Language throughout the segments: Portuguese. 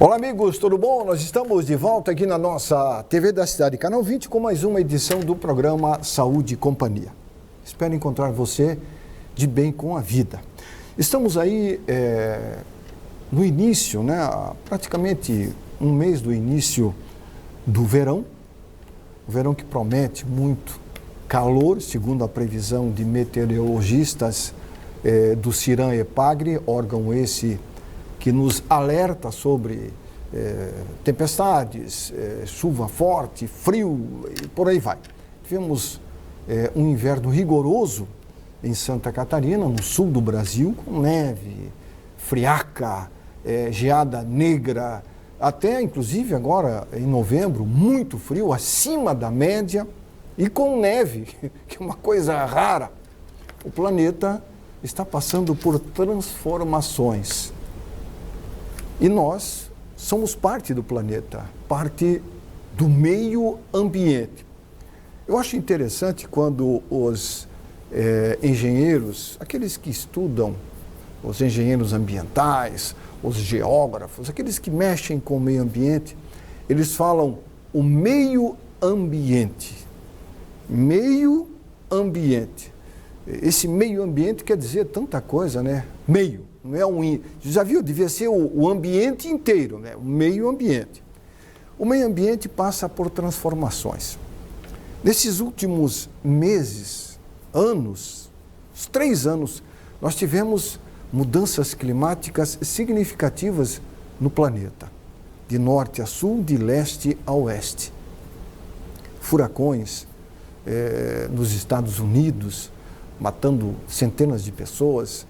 Olá amigos, tudo bom? Nós estamos de volta aqui na nossa TV da Cidade, Canal 20, com mais uma edição do programa Saúde e Companhia. Espero encontrar você de bem com a vida. Estamos aí no início, praticamente um mês do início do verão, o verão que promete muito calor, segundo a previsão de meteorologistas do CIRAM-EPAGRE, órgão esse que nos alerta sobre tempestades, chuva forte, frio e por aí vai. Tivemos um inverno rigoroso em Santa Catarina, no sul do Brasil, com neve, friaca, geada negra, até inclusive agora em novembro, muito frio, acima da média e com neve, que é uma coisa rara. O planeta está passando por transformações. E nós somos parte do planeta, parte do meio ambiente. Eu acho interessante quando os engenheiros, aqueles que estudam, os engenheiros ambientais, os geógrafos, aqueles que mexem com o meio ambiente, eles falam o meio ambiente. Meio ambiente. Esse meio ambiente quer dizer tanta coisa, né? Meio. Não é já viu? Devia ser o ambiente inteiro, né? O meio ambiente. O meio ambiente passa por transformações. Nesses últimos meses, anos, uns 3 anos, nós tivemos mudanças climáticas significativas no planeta, de norte a sul, de leste a oeste. Furacões nos Estados Unidos, matando centenas de pessoas,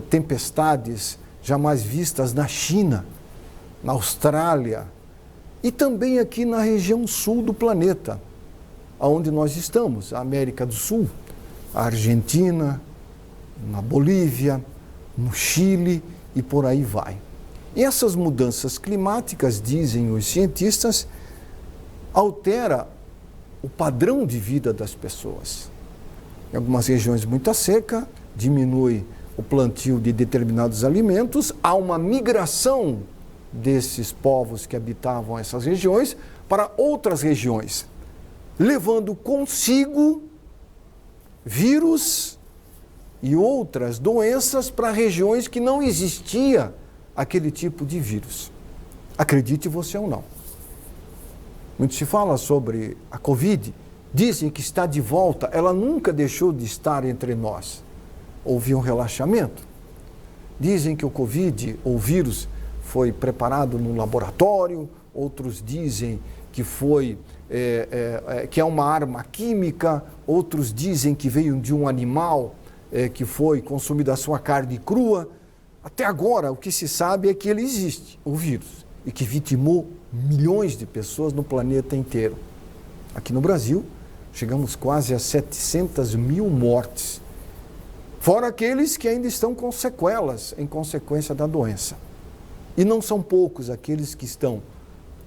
tempestades jamais vistas na China, na Austrália e também aqui na região sul do planeta, onde nós estamos, a América do Sul, a Argentina, na Bolívia, no Chile e por aí vai. E essas mudanças climáticas, dizem os cientistas, altera o padrão de vida das pessoas. Em algumas regiões muita seca, diminui o plantio de determinados alimentos, há uma migração desses povos que habitavam essas regiões para outras regiões, levando consigo vírus e outras doenças para regiões que não existia aquele tipo de vírus. Acredite você ou não. Muito se fala sobre a Covid, dizem que está de volta, ela nunca deixou de estar entre nós. Houve um relaxamento. Dizem que o Covid, ou vírus, foi preparado no laboratório, outros dizem que que é uma arma química, outros dizem que veio de um animal que foi consumido a sua carne crua. Até agora, o que se sabe é que ele existe, o vírus, e que vitimou milhões de pessoas no planeta inteiro. Aqui no Brasil, chegamos quase a 700 mil mortes. Fora aqueles que ainda estão com sequelas em consequência da doença. E não são poucos aqueles que estão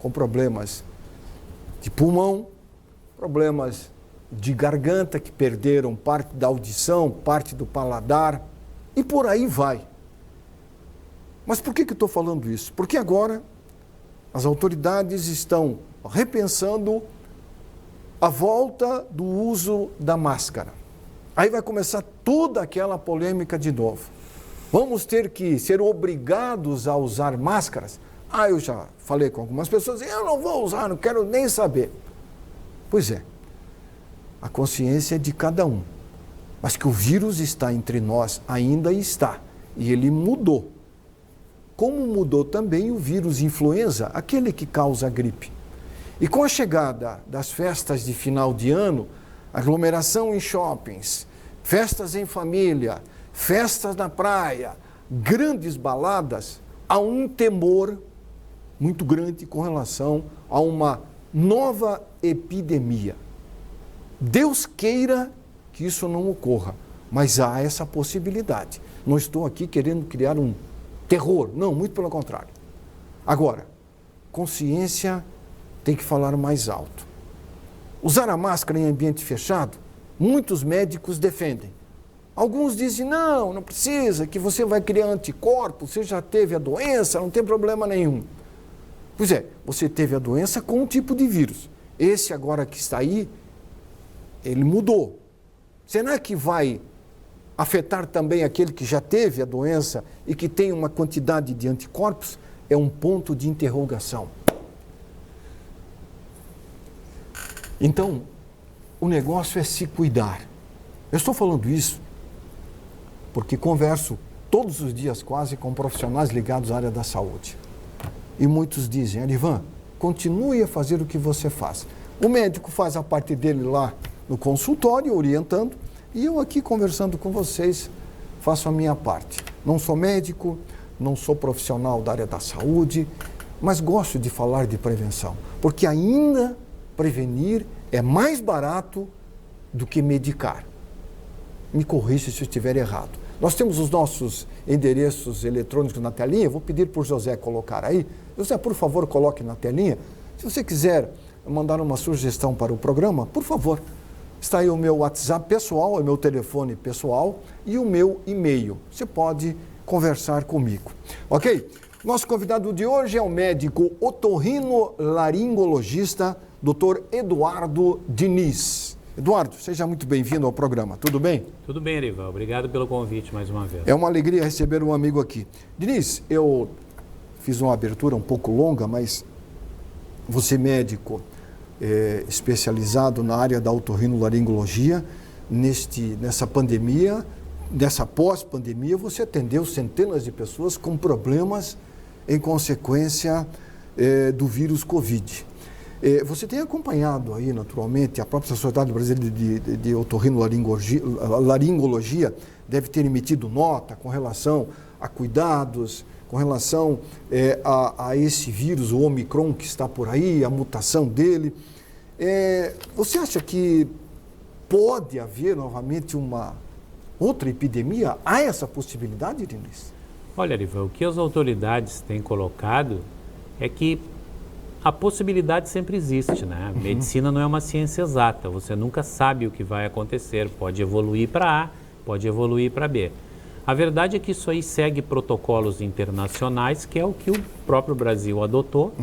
com problemas de pulmão, problemas de garganta, que perderam parte da audição, parte do paladar, e por aí vai. Mas por que eu estou falando isso? Porque agora as autoridades estão repensando a volta do uso da máscara. Aí vai começar toda aquela polêmica de novo. Vamos ter que ser obrigados a usar máscaras? Eu já falei com algumas pessoas, eu não vou usar, não quero nem saber. Pois é, a consciência é de cada um. Mas que o vírus está entre nós, ainda está. E ele mudou. Como mudou também o vírus influenza, aquele que causa a gripe. E com a chegada das festas de final de ano, aglomeração em shoppings, festas em família, festas na praia, grandes baladas, há um temor muito grande com relação a uma nova epidemia. Deus queira que isso não ocorra, mas há essa possibilidade. Não estou aqui querendo criar um terror, não, muito pelo contrário. Agora, consciência tem que falar mais alto. Usar a máscara em ambiente fechado, muitos médicos defendem. Alguns dizem, não precisa, que você vai criar anticorpos, você já teve a doença, não tem problema nenhum. Pois é, você teve a doença com um tipo de vírus. Esse agora que está aí, ele mudou. Será que vai afetar também aquele que já teve a doença e que tem uma quantidade de anticorpos? É um ponto de interrogação. Então, o negócio é se cuidar. Eu estou falando isso porque converso todos os dias quase com profissionais ligados à área da saúde. E muitos dizem, Arivan, continue a fazer o que você faz. O médico faz a parte dele lá no consultório, orientando, e eu aqui conversando com vocês faço a minha parte. Não sou médico, não sou profissional da área da saúde, mas gosto de falar de prevenção, porque ainda prevenir é mais barato do que medicar. Me corrija se eu estiver errado. Nós temos os nossos endereços eletrônicos na telinha, vou pedir para o José colocar aí. José, por favor, coloque na telinha. Se você quiser mandar uma sugestão para o programa, por favor. Está aí o meu WhatsApp pessoal, o meu telefone pessoal e o meu e-mail. Você pode conversar comigo. Ok? Nosso convidado de hoje é o médico otorrinolaringologista, Dr. Eduardo Diniz. Eduardo, seja muito bem-vindo ao programa. Tudo bem? Tudo bem, Arivan. Obrigado pelo convite mais uma vez. É uma alegria receber um amigo aqui. Diniz, eu fiz uma abertura um pouco longa, mas você médico especializado na área da otorrinolaringologia, nessa pandemia, nessa pós-pandemia, você atendeu centenas de pessoas com problemas em consequência do vírus Covid. Você tem acompanhado aí, naturalmente, a própria Sociedade Brasileira de Otorrinolaringologia deve ter emitido nota com relação a cuidados, com relação a esse vírus, o Omicron que está por aí, a mutação dele. Você acha que pode haver novamente uma outra epidemia? Há essa possibilidade, Diniz? Olha, Arivan, o que as autoridades têm colocado é que a possibilidade sempre existe, né? Uhum. Medicina não é uma ciência exata, você nunca sabe o que vai acontecer, pode evoluir para A, pode evoluir para B. A verdade é que isso aí segue protocolos internacionais, que é o que o próprio Brasil adotou,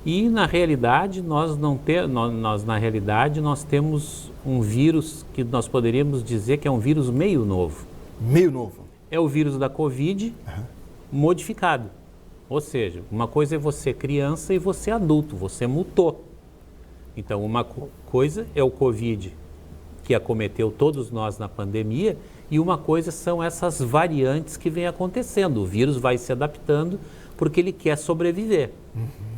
e na realidade nós temos um vírus que nós poderíamos dizer que é um vírus meio novo. Meio novo? É o vírus da Covid modificado. Ou seja, uma coisa é você criança e você adulto, você mutou. Então, uma coisa é o Covid, que acometeu todos nós na pandemia, e uma coisa são essas variantes que vêm acontecendo. O vírus vai se adaptando porque ele quer sobreviver.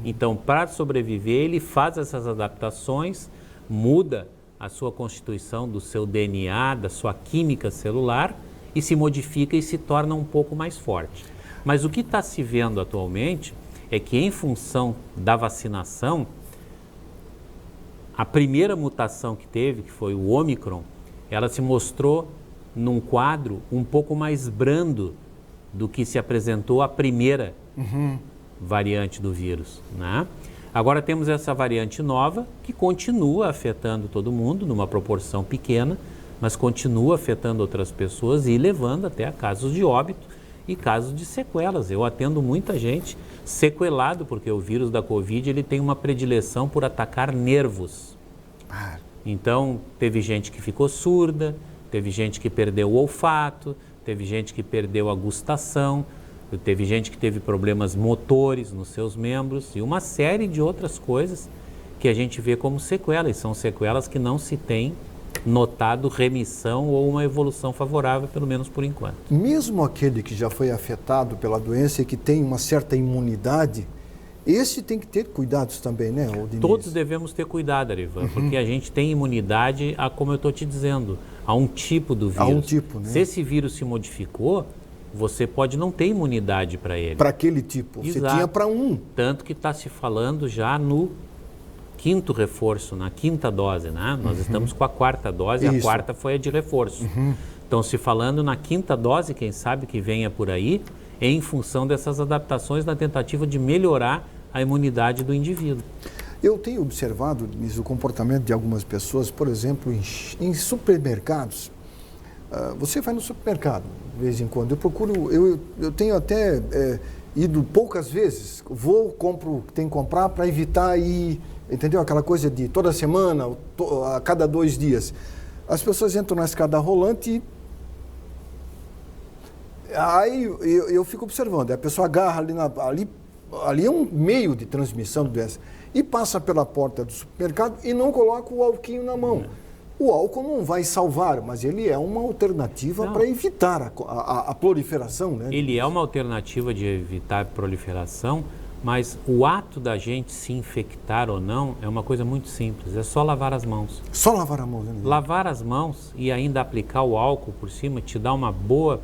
Então, para sobreviver, ele faz essas adaptações, muda a sua constituição do seu DNA, da sua química celular, e se modifica e se torna um pouco mais forte. Mas o que está se vendo atualmente é que, em função da vacinação, a primeira mutação que teve, que foi o Omicron, ela se mostrou num quadro um pouco mais brando do que se apresentou a primeira variante do vírus, né? Agora temos essa variante nova que continua afetando todo mundo numa proporção pequena, mas continua afetando outras pessoas e levando até a casos de óbito e casos de sequelas. Eu atendo muita gente sequelado, porque o vírus da Covid ele tem uma predileção por atacar nervos. Então, teve gente que ficou surda, teve gente que perdeu o olfato, teve gente que perdeu a gustação, teve gente que teve problemas motores nos seus membros e uma série de outras coisas que a gente vê como sequelas. E são sequelas que não se tem notado remissão ou uma evolução favorável, pelo menos por enquanto. Mesmo aquele que já foi afetado pela doença e que tem uma certa imunidade, esse tem que ter cuidados também, né, Diniz? Todos devemos ter cuidado, Arivan, porque a gente tem imunidade a, como eu estou te dizendo, a um tipo do vírus. A um tipo, né? Se esse vírus se modificou, você pode não ter imunidade para ele. Para aquele tipo, Exato. Você tinha para um. Tanto que está se falando já no quinto reforço, na quinta dose, né? Nós estamos com a quarta dose, Isso. A quarta foi a de reforço. Então, se falando na quinta dose, quem sabe que venha por aí, em função dessas adaptações na tentativa de melhorar a imunidade do indivíduo. Eu tenho observado, Diniz, o comportamento de algumas pessoas, por exemplo, em supermercados, Você vai no supermercado, de vez em quando. Eu tenho até ido poucas vezes. Compro o que tem que comprar para evitar ir, entendeu? Aquela coisa de toda semana, a cada 2 dias. As pessoas entram na escada rolante e aí eu fico observando. A pessoa agarra ali é um meio de transmissão do doença. E passa pela porta do supermercado e não coloca o alquinho na mão. O álcool não vai salvar, mas ele é uma alternativa para evitar a proliferação, né? Ele é uma alternativa de evitar a proliferação, mas o ato da gente se infectar ou não é uma coisa muito simples, é só lavar as mãos. Só lavar a mão, né? Lavar as mãos e ainda aplicar o álcool por cima te dá uma boa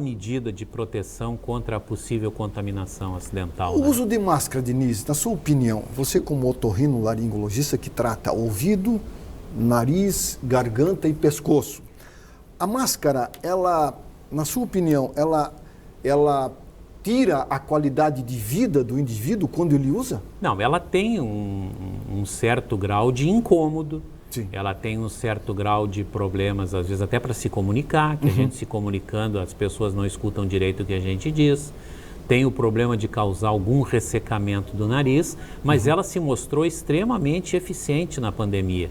medida de proteção contra a possível contaminação acidental. O uso de máscara, Denise, na sua opinião, você como otorrinolaringologista que trata ouvido, nariz, garganta e pescoço, a máscara, ela, na sua opinião, ela tira a qualidade de vida do indivíduo quando ele usa? Não, ela tem um certo grau de incômodo. Sim. Ela tem um certo grau de problemas, às vezes até para se comunicar, que a gente se comunicando, as pessoas não escutam direito o que a gente diz. Tem o problema de causar algum ressecamento do nariz, mas ela se mostrou extremamente eficiente na pandemia,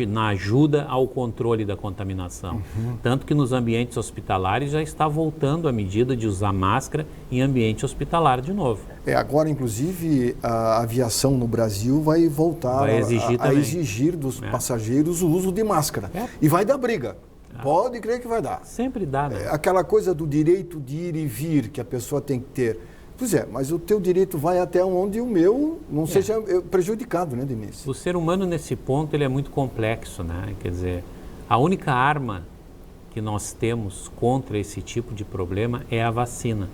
na ajuda ao controle da contaminação. Tanto que nos ambientes hospitalares já está voltando a medida de usar máscara em ambiente hospitalar de novo. Agora, inclusive, a aviação no Brasil vai voltar a exigir dos passageiros o uso de máscara. E vai dar briga. Pode crer que vai dar. Sempre dá, né? Aquela coisa do direito de ir e vir que a pessoa tem que ter. Pois é, mas o teu direito vai até onde o meu não seja prejudicado, né, Denise? O ser humano, nesse ponto, ele é muito complexo, né? Quer dizer, a única arma que nós temos contra esse tipo de problema é a vacina.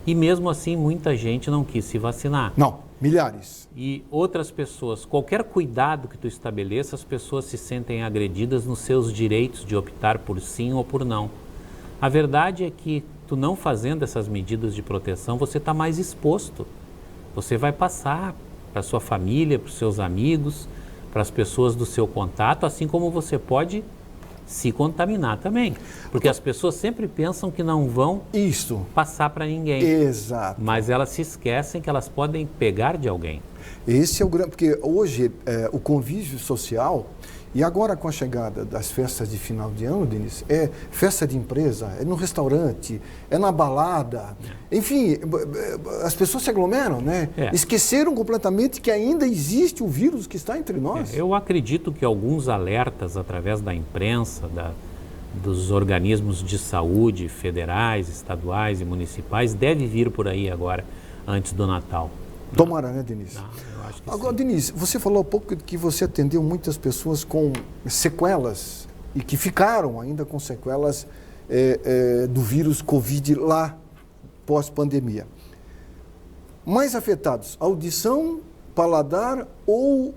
E mesmo assim, muita gente não quis se vacinar. Não, milhares. E outras pessoas, qualquer cuidado que tu estabeleça, as pessoas se sentem agredidas nos seus direitos de optar por sim ou por não. A verdade é que tu não fazendo essas medidas de proteção, você está mais exposto. Você vai passar para a sua família, para os seus amigos, para as pessoas do seu contato, assim como você pode se contaminar também. Porque as pessoas sempre pensam que não vão passar para ninguém. Exato. Mas elas se esquecem que elas podem pegar de alguém. Esse é o grande... Porque hoje o convívio social, e agora com a chegada das festas de final de ano, Denise, é festa de empresa, é no restaurante, é na balada, enfim, as pessoas se aglomeram, né? Esqueceram completamente que ainda existe o vírus que está entre nós. Eu acredito que alguns alertas através da imprensa, dos organismos de saúde federais, estaduais e municipais, deve vir por aí agora, antes do Natal. Tomara, né, Denise? Eu acho que agora, sim. Denise, você falou há pouco que você atendeu muitas pessoas com sequelas e que ficaram ainda com sequelas do vírus Covid lá pós-pandemia. Mais afetados, audição, paladar ou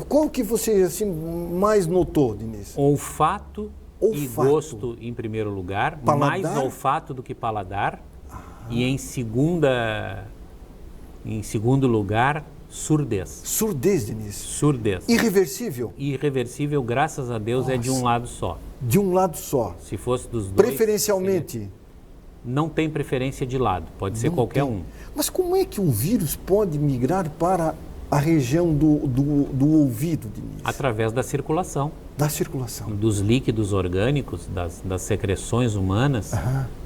qual que você assim, mais notou, Denise? Olfato e gosto em primeiro lugar, paladar? Mais olfato do que paladar. E em segundo lugar, surdez. Surdez, Denise? Surdez. Irreversível? Irreversível, graças a Deus, é de um lado só. De um lado só? Se fosse dos dois... Preferencialmente? Não tem preferência de lado, pode ser qualquer um. Mas como é que um vírus pode migrar para a região do ouvido, Denise? Através da circulação. Da circulação. Dos líquidos orgânicos, das secreções humanas,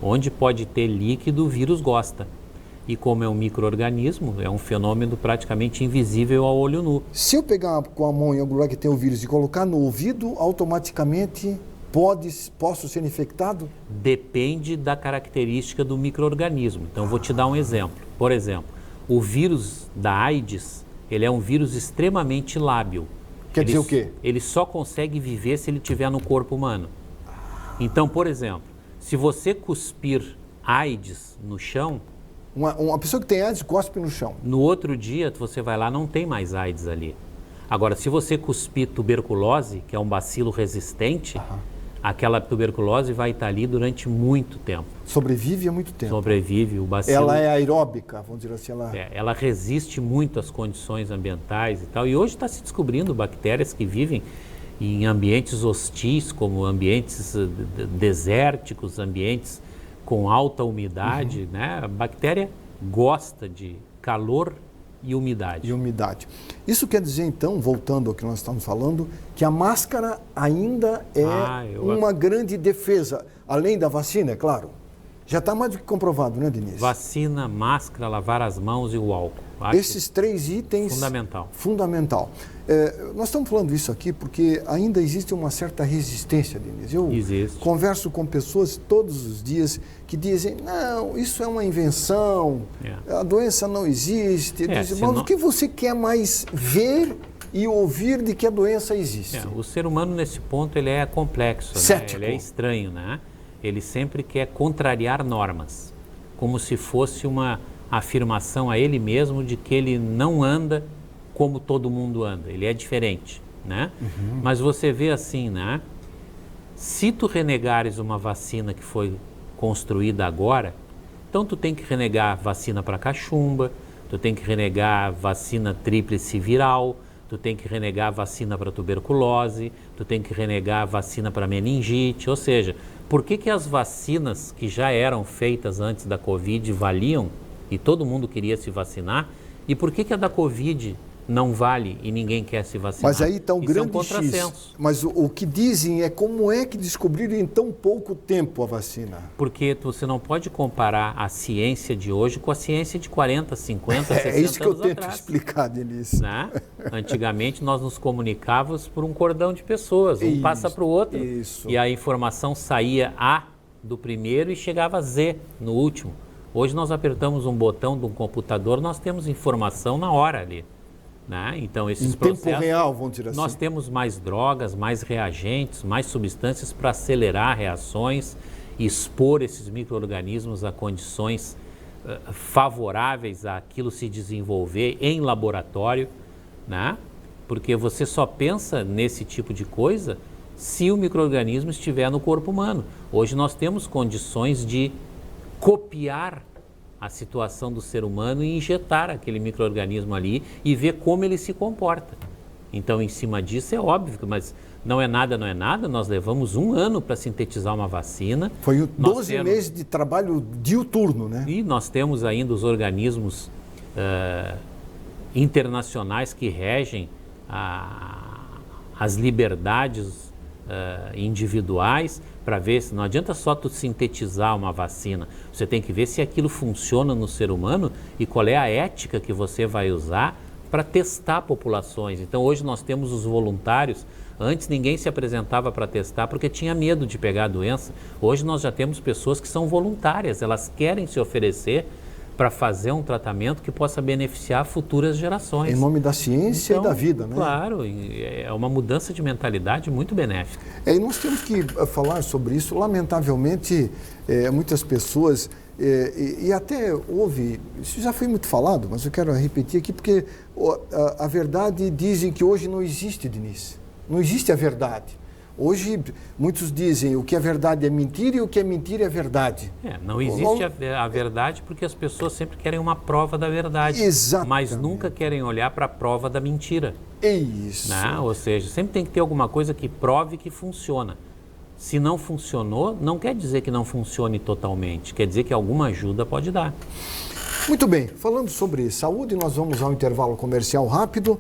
onde pode ter líquido, o vírus gosta. E como é um micro-organismo, é um fenômeno praticamente invisível ao olho nu. Se eu pegar com a mão em algum lugar que tem o vírus e colocar no ouvido, automaticamente posso ser infectado? Depende da característica do micro-organismo. Então, vou te dar um exemplo. Por exemplo, o vírus da AIDS, ele é um vírus extremamente lábil. Quer dizer o quê? Ele só consegue viver se ele estiver no corpo humano. Então, por exemplo, se você cuspir AIDS no chão... Uma pessoa que tem AIDS cospe no chão. No outro dia, você vai lá, não tem mais AIDS ali. Agora, se você cuspir tuberculose, que é um bacilo resistente, aquela tuberculose vai estar ali durante muito tempo. Sobrevive há muito tempo. Sobrevive, o bacilo... Ela é aeróbica, vamos dizer assim. Ela resiste muito às condições ambientais e tal. E hoje está se descobrindo bactérias que vivem em ambientes hostis, como ambientes desérticos, ambientes com alta umidade, né? A bactéria gosta de calor e umidade. E umidade. Isso quer dizer, então, voltando ao que nós estamos falando, que a máscara ainda é uma grande defesa, além da vacina, é claro. Já está mais do que comprovado, né, Denise? Vacina, máscara, lavar as mãos e o álcool. Esses 3 itens... Fundamental. Fundamental. Nós estamos falando isso aqui porque ainda existe uma certa resistência, Denise. Eu converso com pessoas todos os dias que dizem, não, isso é uma invenção, a doença não existe. Dizem, mas o que você quer mais ver e ouvir de que a doença existe? O ser humano, nesse ponto, ele é complexo, né? Ele é estranho, né? Ele sempre quer contrariar normas, como se fosse uma afirmação a ele mesmo de que ele não anda como todo mundo anda, ele é diferente, né? Mas você vê assim, né? Se tu renegares uma vacina que foi construída agora, então tu tem que renegar vacina para cachumba, tu tem que renegar vacina tríplice viral, tu tem que renegar vacina para tuberculose, tu tem que renegar vacina para meningite, ou seja, por que as vacinas que já eram feitas antes da Covid valiam e todo mundo queria se vacinar, e por que a da Covid não vale e ninguém quer se vacinar? Mas aí está um grande X. Mas o que dizem é como é que descobriram em tão pouco tempo a vacina? Porque você não pode comparar a ciência de hoje com a ciência de 40, 50, 60 anos atrás. É isso que eu tento explicar, Denise. Né? Antigamente nós nos comunicávamos por um cordão de pessoas, um passa para o outro, e a informação saía A do primeiro e chegava Z no último. Hoje nós apertamos um botão de um computador, nós temos informação na hora ali. Né? Então, esses processos, tempo real, vamos dizer assim. Nós temos mais drogas, mais reagentes, mais substâncias para acelerar reações e expor esses micro-organismos a condições favoráveis àquilo se desenvolver em laboratório, né? Porque você só pensa nesse tipo de coisa se o micro-organismo estiver no corpo humano. Hoje nós temos condições de copiar a situação do ser humano e injetar aquele micro-organismo ali e ver como ele se comporta. Então, em cima disso é óbvio, mas não é nada, nós levamos 1 ano para sintetizar uma vacina. Foi 12 meses de trabalho diuturno, né? E nós temos ainda os organismos internacionais que regem as liberdades individuais, para ver se não adianta só tu sintetizar uma vacina, você tem que ver se aquilo funciona no ser humano e qual é a ética que você vai usar para testar populações. Então hoje nós temos os voluntários, antes ninguém se apresentava para testar porque tinha medo de pegar a doença, hoje nós já temos pessoas que são voluntárias, elas querem se oferecer para fazer um tratamento que possa beneficiar futuras gerações. Em nome da ciência e da vida, né? Claro, é uma mudança de mentalidade muito benéfica. E nós temos que falar sobre isso. Lamentavelmente, muitas pessoas, e até houve, isso já foi muito falado, mas eu quero repetir aqui, porque a verdade dizem que hoje não existe, Denise. Não existe a verdade. Hoje, muitos dizem o que é verdade é mentira e o que é mentira é verdade. Não existe a verdade porque as pessoas sempre querem uma prova da verdade. Exatamente. Mas nunca querem olhar para a prova da mentira. É isso. Né? Ou seja, sempre tem que ter alguma coisa que prove que funciona. Se não funcionou, não quer dizer que não funcione totalmente. Quer dizer que alguma ajuda pode dar. Muito bem. Falando sobre saúde, nós vamos ao intervalo comercial rápido.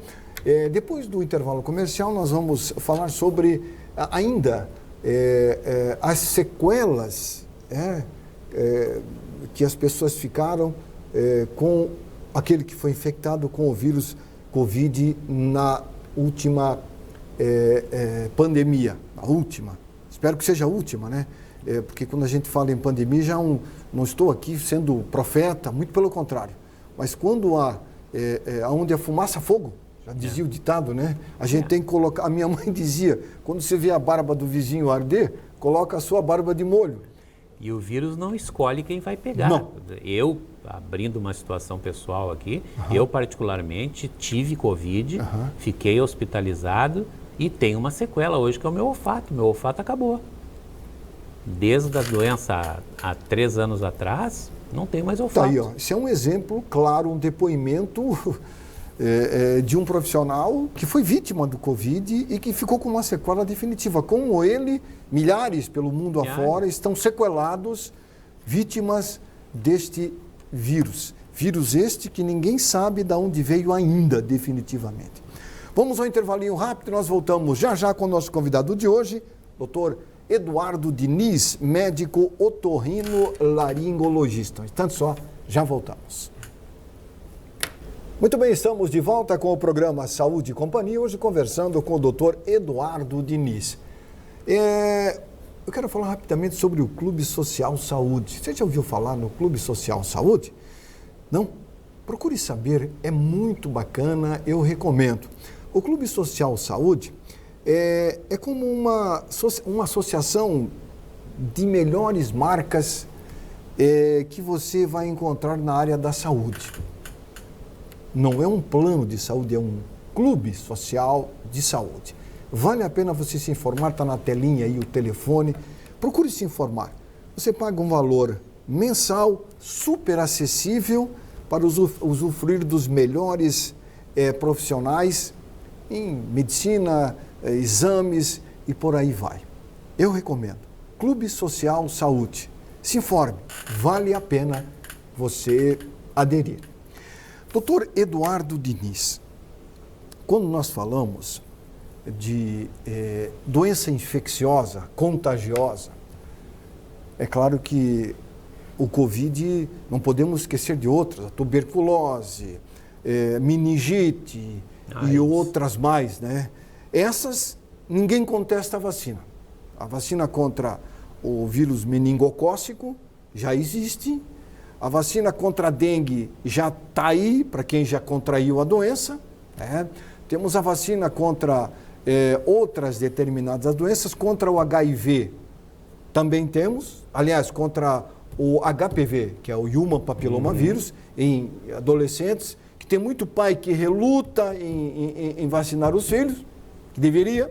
Depois do intervalo comercial, nós vamos falar sobre ainda as sequelas que as pessoas ficaram com aquele que foi infectado com o vírus Covid na última pandemia. A última. Espero que seja a última, né? Porque quando a gente fala em pandemia, já não estou aqui sendo profeta, muito pelo contrário. Mas quando onde a fumaça, fogo. Já dizia o ditado, né? A gente tem que colocar... A minha mãe dizia, quando você vê a barba do vizinho arder, coloca a sua barba de molho. E o vírus não escolhe quem vai pegar. Não. Eu, abrindo uma situação pessoal aqui, eu particularmente tive Covid, fiquei hospitalizado e tenho uma sequela hoje que é o meu olfato. Meu olfato acabou. Desde a doença há 3 anos atrás, não tenho mais olfato. Tá aí, ó. Isso é um exemplo claro, um depoimento... de um profissional que foi vítima do Covid e que ficou com uma sequela definitiva. Como ele, milhares pelo mundo afora estão sequelados, vítimas deste vírus. Vírus este que ninguém sabe de onde veio ainda, definitivamente. Vamos ao intervalinho rápido e nós voltamos já já com o nosso convidado de hoje, Dr. Eduardo Diniz, médico otorrinolaringologista. Tanto só, já voltamos. Muito bem, estamos de volta com o programa Saúde e Companhia, hoje conversando com o Dr. Eduardo Diniz. Eu quero falar rapidamente sobre o Clube Social Saúde. Você já ouviu falar no Clube Social Saúde? Não? Procure saber, é muito bacana, eu recomendo. O Clube Social Saúde é como uma associação de melhores marcas que você vai encontrar na área da saúde. Não é um plano de saúde, é um clube social de saúde. Vale a pena você se informar, está na telinha aí o telefone. Procure se informar. Você paga um valor mensal, super acessível, para usufruir dos melhores profissionais em medicina, exames e por aí vai. Eu recomendo. Clube Social Saúde. Se informe, vale a pena você aderir. Dr. Eduardo Diniz, quando nós falamos de doença infecciosa, contagiosa, é claro que o Covid, não podemos esquecer de outras, a tuberculose, meningite e outras mais, né? Essas, ninguém contesta a vacina. A vacina contra o vírus meningocócico já existe. A vacina contra a dengue já está aí, para quem já contraiu a doença. Né? Temos a vacina contra outras determinadas doenças, contra o HIV também temos, aliás, contra o HPV, que é o Human Papilloma Vírus, em adolescentes, que tem muito pai que reluta em vacinar os filhos, que deveria,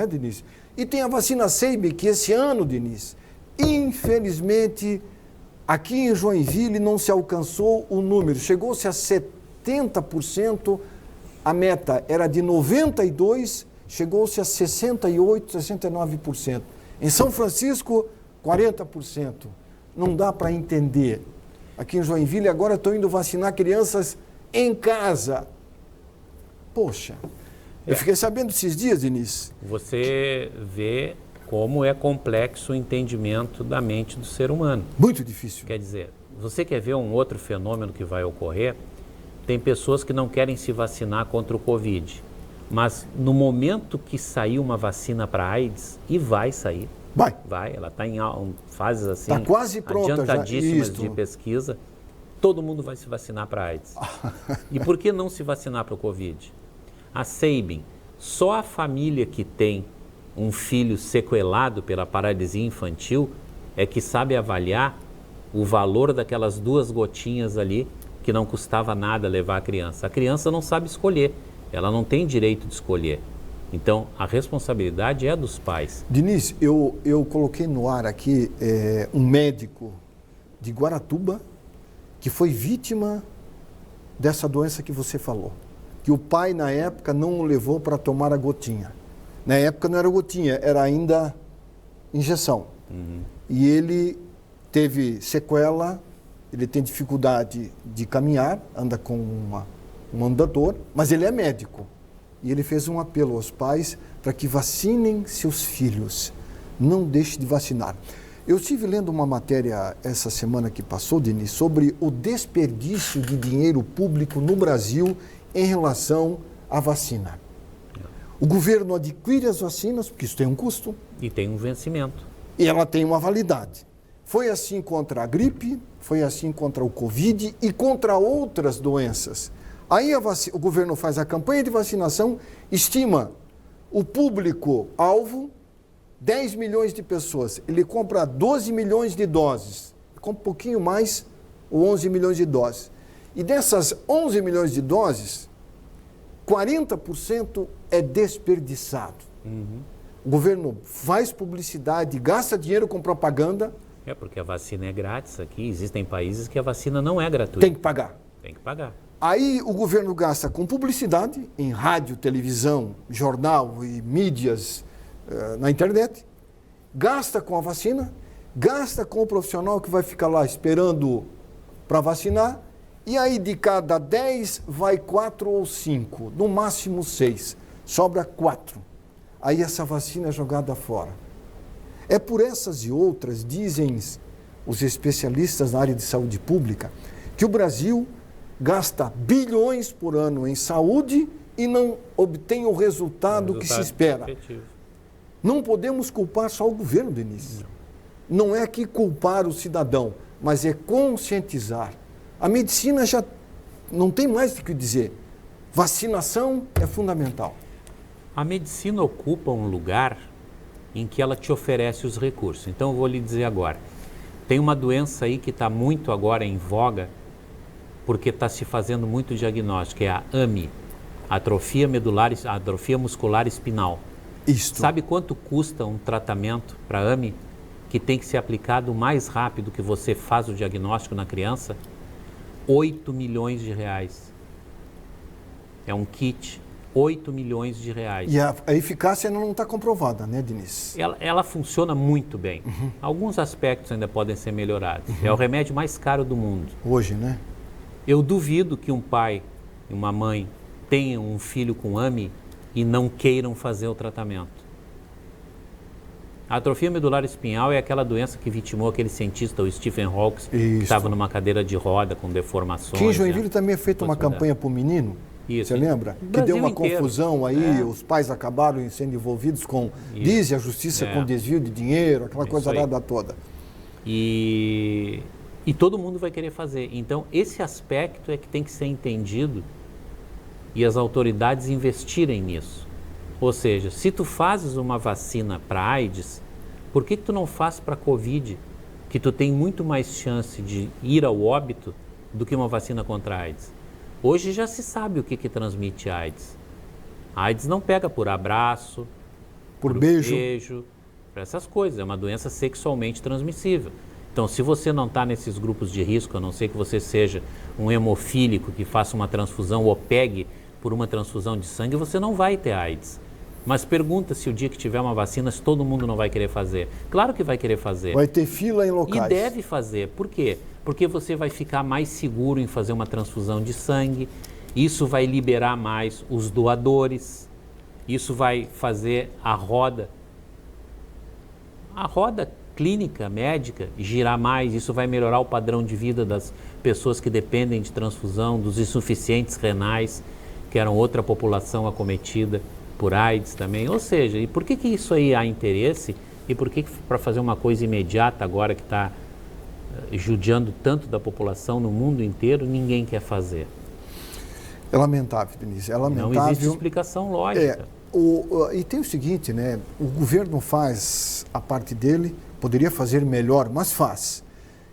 Diniz? E tem a vacina SEIB, que esse ano, Diniz, infelizmente, aqui em Joinville não se alcançou o número, chegou-se a 70%, a meta era de 92%, chegou-se a 68%, 69%. Em São Francisco, 40%. Não dá para entender. Aqui em Joinville agora estão indo vacinar crianças em casa. Poxa, eu fiquei sabendo esses dias, Diniz. Você vê como é complexo o entendimento da mente do ser humano. Muito difícil. Quer dizer, você quer ver um outro fenômeno que vai ocorrer? Tem pessoas que não querem se vacinar contra o Covid, mas no momento que sair uma vacina para AIDS, e vai sair. Vai, ela está em fases assim, tá quase pronta, adiantadíssimas de pesquisa, todo mundo vai se vacinar para AIDS. E por que não se vacinar para o Covid? A Sabin, só a família que tem um filho sequelado pela paralisia infantil é que sabe avaliar o valor daquelas 2 gotinhas ali que não custava nada levar a criança. A criança não sabe escolher, ela não tem direito de escolher. Então, a responsabilidade é dos pais. Diniz, eu coloquei no ar aqui um médico de Guaratuba que foi vítima dessa doença que você falou. Que o pai, na época, não o levou para tomar a gotinha. Na época não era gotinha, era ainda injeção. E ele teve sequela, ele tem dificuldade de caminhar, anda com um andador, mas ele é médico. E ele fez um apelo aos pais para que vacinem seus filhos. Não deixe de vacinar. Eu estive lendo uma matéria essa semana que passou, Diniz, sobre o desperdício de dinheiro público no Brasil em relação à vacina. O governo adquire as vacinas, porque isso tem um custo. E tem um vencimento. E ela tem uma validade. Foi assim contra a gripe, foi assim contra o Covid e contra outras doenças. Aí o governo faz a campanha de vacinação, estima o público-alvo, 10 milhões de pessoas. Ele compra 12 milhões de doses, compra um pouquinho mais, ou 11 milhões de doses. E dessas 11 milhões de doses, 40% é desperdiçado. O governo faz publicidade, gasta dinheiro com propaganda. Porque a vacina é grátis aqui. Existem países que a vacina não é gratuita. Tem que pagar. Tem que pagar. Aí o governo gasta com publicidade, em rádio, televisão, jornal e mídias na internet, gasta com a vacina, gasta com o profissional que vai ficar lá esperando para vacinar, e aí de cada 10 vai 4 ou 5, no máximo 6, sobra 4. Aí essa vacina é jogada fora. É por essas e outras, dizem os especialistas na área de saúde pública, que o Brasil gasta bilhões por ano em saúde e não obtém o resultado que se espera. Efetivo. Não podemos culpar só o governo, Denise. Não é aqui culpar o cidadão, mas é conscientizar. A medicina já não tem mais o que dizer. Vacinação é fundamental. A medicina ocupa um lugar em que ela te oferece os recursos. Então, eu vou lhe dizer agora. Tem uma doença aí que está muito agora em voga, porque está se fazendo muito diagnóstico, que é a AMI, atrofia muscular espinal. Isto. Sabe quanto custa um tratamento para AMI que tem que ser aplicado o mais rápido que você faz o diagnóstico na criança? 8 milhões de reais. É um kit, 8 milhões de reais. E a eficácia não está comprovada, né, Denise? Ela funciona muito bem. Uhum. Alguns aspectos ainda podem ser melhorados. É o remédio mais caro do mundo. Hoje, né? Eu duvido que um pai e uma mãe tenham um filho com AMI e não queiram fazer o tratamento. A atrofia medular espinhal é aquela doença que vitimou aquele cientista, o Stephen Hawking, que estava numa cadeira de roda com deformações. Que em Joinville também é feita uma campanha para o menino. Isso. Você lembra? Que deu uma confusão aí, os pais acabaram sendo envolvidos com, diz a justiça, com desvio de dinheiro, aquela coisa nada toda. E todo mundo vai querer fazer. Então, esse aspecto é que tem que ser entendido e as autoridades investirem nisso. Ou seja, se tu fazes uma vacina para AIDS, por que tu não faz para Covid, que tu tem muito mais chance de ir ao óbito do que uma vacina contra a AIDS? Hoje já se sabe o que transmite AIDS. A AIDS não pega por abraço, por beijo, por essas coisas. É uma doença sexualmente transmissível. Então, se você não está nesses grupos de risco, a não ser que você seja um hemofílico que faça uma transfusão ou pegue por uma transfusão de sangue, você não vai ter AIDS. Mas pergunta se o dia que tiver uma vacina, se todo mundo não vai querer fazer. Claro que vai querer fazer. Vai ter fila em locais. E deve fazer. Por quê? Porque você vai ficar mais seguro em fazer uma transfusão de sangue. Isso vai liberar mais os doadores. Isso vai fazer a roda clínica, médica, girar mais. Isso vai melhorar o padrão de vida das pessoas que dependem de transfusão, dos insuficientes renais, que eram outra população acometida por AIDS também. Ou seja, e por que isso aí há interesse? E por que para fazer uma coisa imediata agora que está judiando tanto da população no mundo inteiro, ninguém quer fazer? É lamentável, Denise, é lamentável. Não existe explicação lógica. E tem o seguinte, né? O governo faz a parte dele, poderia fazer melhor, mas faz.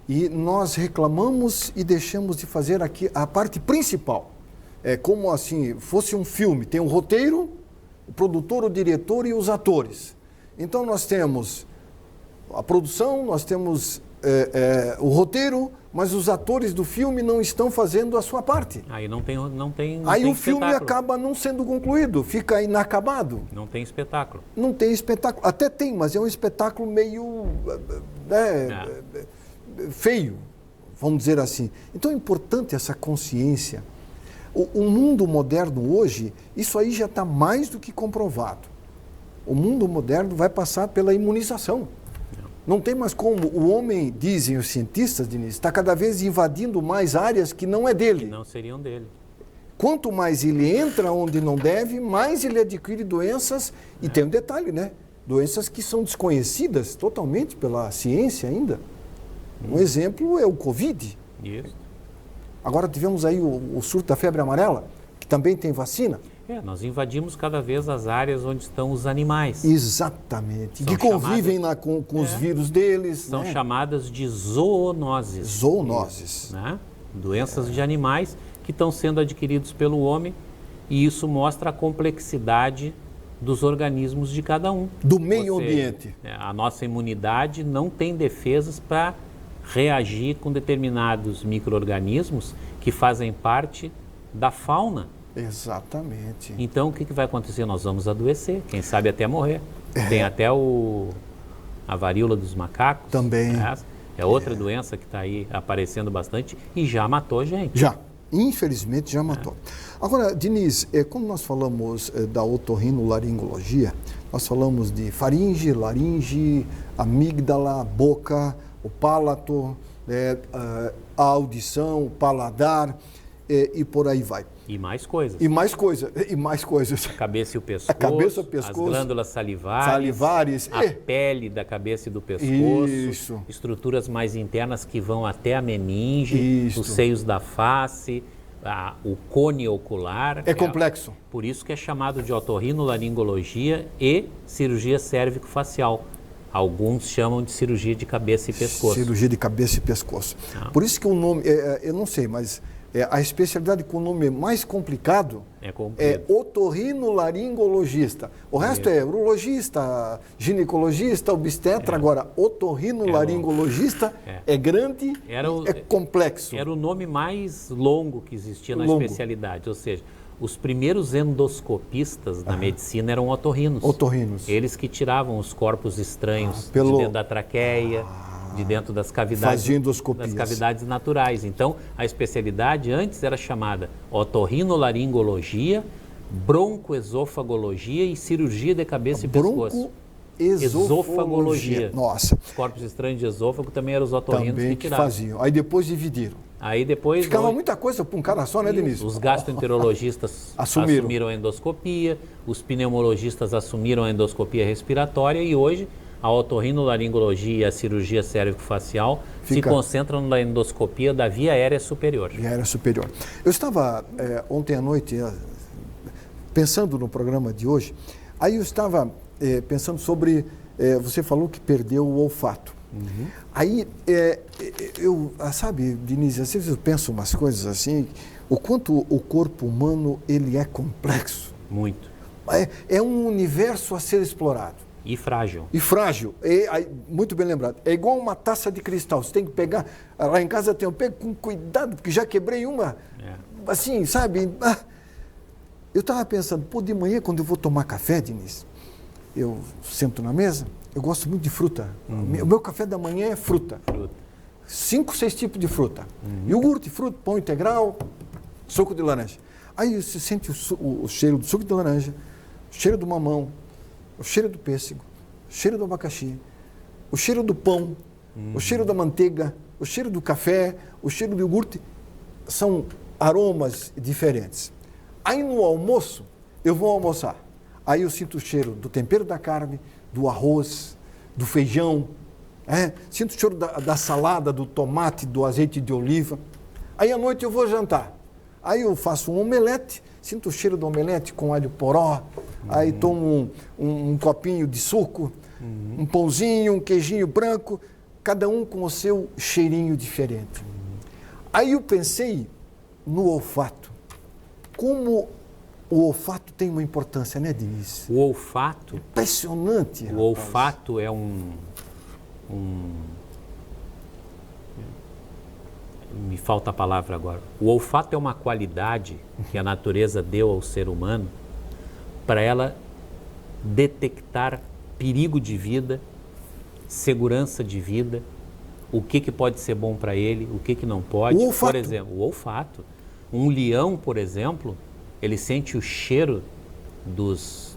E nós reclamamos e deixamos de fazer aqui a parte principal. É como assim, fosse um filme, tem um roteiro, o produtor, o diretor e os atores. Então nós temos a produção, nós temos o roteiro, mas os atores do filme não estão fazendo a sua parte. Aí não tem Aí tem o filme acaba não sendo concluído, fica inacabado. Não tem espetáculo. Não tem espetáculo. Até tem, mas é um espetáculo meio feio, vamos dizer assim. Então é importante essa consciência. O mundo moderno hoje, isso aí já está mais do que comprovado. O mundo moderno vai passar pela imunização. Não tem mais como. O homem, dizem os cientistas, Denise, está cada vez invadindo mais áreas que não é dele. Que não seriam dele. Quanto mais ele entra onde não deve, mais ele adquire doenças. E tem um detalhe, né? Doenças que são desconhecidas totalmente pela ciência ainda. Um exemplo é o Covid. Isso. Agora tivemos aí o surto da febre amarela, que também tem vacina. Nós invadimos cada vez as áreas onde estão os animais. Exatamente. Que convivem com os vírus deles. São chamadas de zoonoses. Zoonoses. Né? Doenças de animais que estão sendo adquiridos pelo homem, e isso mostra a complexidade dos organismos de cada um. Do meio ambiente. A nossa imunidade não tem defesas para reagir com determinados micro-organismos que fazem parte da fauna. Exatamente. Então, o que vai acontecer? Nós vamos adoecer, quem sabe até morrer. Tem até a varíola dos macacos. Também. É outra doença que está aí aparecendo bastante e já matou gente. Já. Infelizmente já matou. Agora, Diniz, quando nós falamos da otorrinolaringologia, nós falamos de faringe, laringe, amígdala, boca, o palato, a audição, o paladar e por aí vai. E mais coisas. E mais coisas. A cabeça e o pescoço. A cabeça e o pescoço. As glândulas salivares. A pele da cabeça e do pescoço. Isso. Estruturas mais internas que vão até a meninge. Os seios da face. O cone ocular. É complexo. Por isso que é chamado de otorrinolaringologia e cirurgia cérvico-facial. Alguns chamam de cirurgia de cabeça e pescoço. Cirurgia de cabeça e pescoço. Por isso que o nome, eu não sei, mas a especialidade com o nome mais complicado é otorrinolaringologista. O resto é urologista, ginecologista, obstetra. Agora, otorrinolaringologista é grande, é complexo. Era o nome mais longo que existia na especialidade, ou seja, os primeiros endoscopistas da medicina eram otorrinos. Otorrinos. Eles que tiravam os corpos estranhos de dentro da traqueia, de dentro das cavidades naturais. Então, a especialidade antes era chamada otorrinolaringologia, broncoesofagologia e cirurgia de cabeça e pescoço. Esofagologia. Nossa. Os corpos estranhos de esôfago também eram os otorrinos também que tiravam. Faziam. Aí depois dividiram. Aí depois... Ficava muita coisa para um cara só, né, Denise? Os gastroenterologistas assumiram a endoscopia, os pneumologistas assumiram a endoscopia respiratória e hoje a otorrinolaringologia e a cirurgia cérvico-facial se concentram na endoscopia da via aérea superior. Via aérea superior. Eu estava ontem à noite pensando no programa de hoje, aí eu estava pensando sobre, você falou que perdeu o olfato. Uhum. Aí, sabe, Denise, às vezes eu penso umas coisas assim, o quanto o corpo humano ele é complexo. Muito. É um universo a ser explorado. E frágil. E frágil. Muito bem lembrado. É igual uma taça de cristal. Você tem que pegar, lá em casa eu pego com cuidado, porque já quebrei uma, assim, sabe? Eu estava pensando, de manhã quando eu vou tomar café, Denise, eu sento na mesa, eu gosto muito de fruta. O meu café da manhã é fruta. 5, 6 tipos de fruta. Iogurte, fruta, pão integral, suco de laranja. Aí você sente o cheiro do suco de laranja, o cheiro do mamão, o cheiro do pêssego, o cheiro do abacaxi, o cheiro do pão, o cheiro da manteiga, o cheiro do café, o cheiro do iogurte. São aromas diferentes. Aí no almoço, eu vou almoçar. Aí eu sinto o cheiro do tempero da carne, do arroz, do feijão, sinto o cheiro da salada, do tomate, do azeite de oliva. Aí à noite eu vou jantar. Aí eu faço um omelete, sinto o cheiro do omelete com alho poró, aí tomo um copinho de suco, um pãozinho, um queijinho branco, cada um com o seu cheirinho diferente. Aí eu pensei no olfato. Como o olfato tem uma importância, né, Denise? O olfato... Impressionante. O olfato é me falta a palavra agora. O olfato é uma qualidade que a natureza deu ao ser humano para ela detectar perigo de vida, segurança de vida, o que pode ser bom para ele, o que não pode. O olfato. Por exemplo, o olfato. Um leão, por exemplo, ele sente o cheiro dos